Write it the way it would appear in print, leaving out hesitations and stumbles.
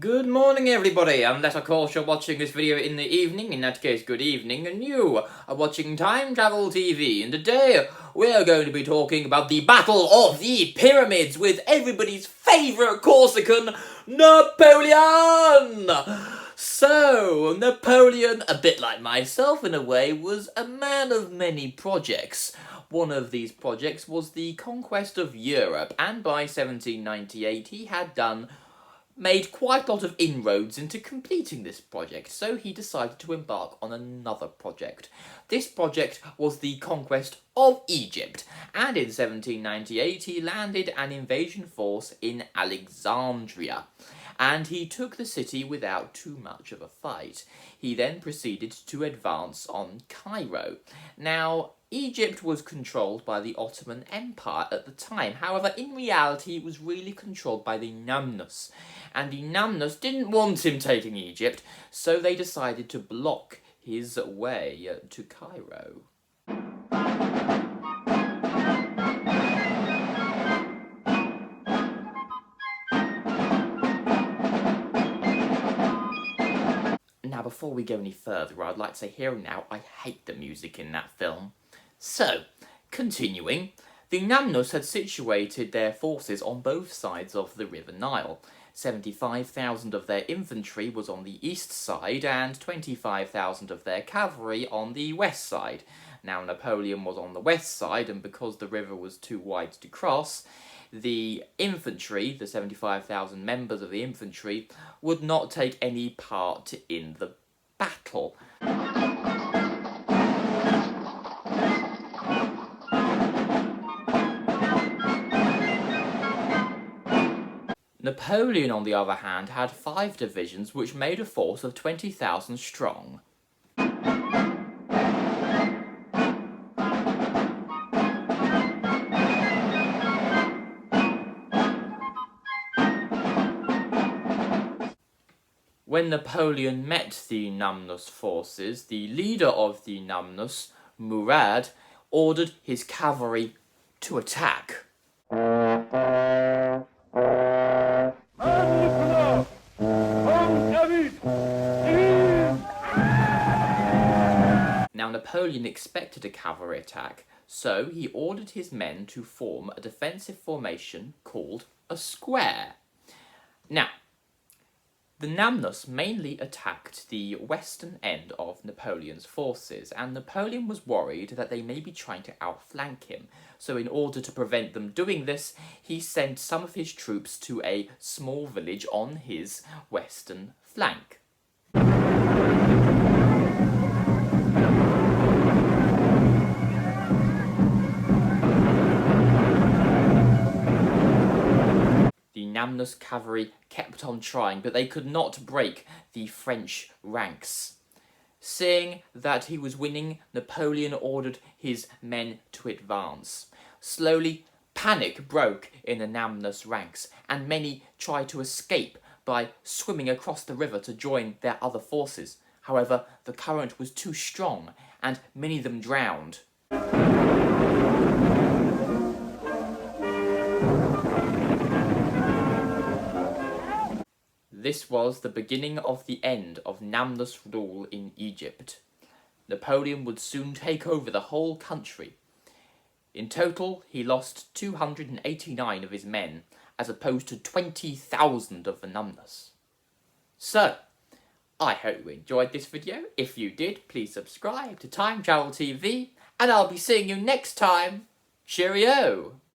Good morning everybody, unless of course you're watching this video in the evening, in that case good evening, and you are watching Time Travel TV, and today we're going to be talking about the Battle of the Pyramids with everybody's favourite Corsican, Napoleon! So, Napoleon, a bit like myself in a way, was a man of many projects. One of these projects was the conquest of Europe, and by 1798 he had made quite a lot of inroads into completing this project, so he decided to embark on another project. This project was the conquest of Egypt, and in 1798 he landed an invasion force in Alexandria, and he took the city without too much of a fight. He then proceeded to advance on Cairo. Now, Egypt was controlled by the Ottoman Empire at the time. However, in reality, it was really controlled by the Mamluks. And the Mamluks didn't want him taking Egypt, so they decided to block his way to Cairo. Now, before we go any further, I'd like to say here and now, I hate the music in that film. So, continuing, the Mamluks had situated their forces on both sides of the River Nile. 75,000 of their infantry was on the east side and 25,000 of their cavalry on the west side. Now, Napoleon was on the west side, and because the river was too wide to cross, the infantry, the 75,000 members of the infantry, would not take any part in the battle. Napoleon, on the other hand, had 5 divisions which made a force of 20,000 strong. When Napoleon met the Mamluk forces, the leader of the Mamluks, Murad, ordered his cavalry to attack. Now, Napoleon expected a cavalry attack, so he ordered his men to form a defensive formation called a square. Now, the Mamluks mainly attacked the western end of Napoleon's forces, and Napoleon was worried that they may be trying to outflank him. So in order to prevent them doing this, he sent some of his troops to a small village on his western flank. Mamluk cavalry kept on trying, but they could not break the French ranks. Seeing that he was winning, Napoleon ordered his men to advance. Slowly, panic broke in the Mamluk ranks, and many tried to escape by swimming across the river to join their other forces. However, the current was too strong, and many of them drowned. This was the beginning of the end of Mamluk rule in Egypt. Napoleon would soon take over the whole country. In total, he lost 289 of his men, as opposed to 20,000 of the Mamluks. So, I hope you enjoyed this video. If you did, please subscribe to Time Travel TV, and I'll be seeing you next time. Cheerio!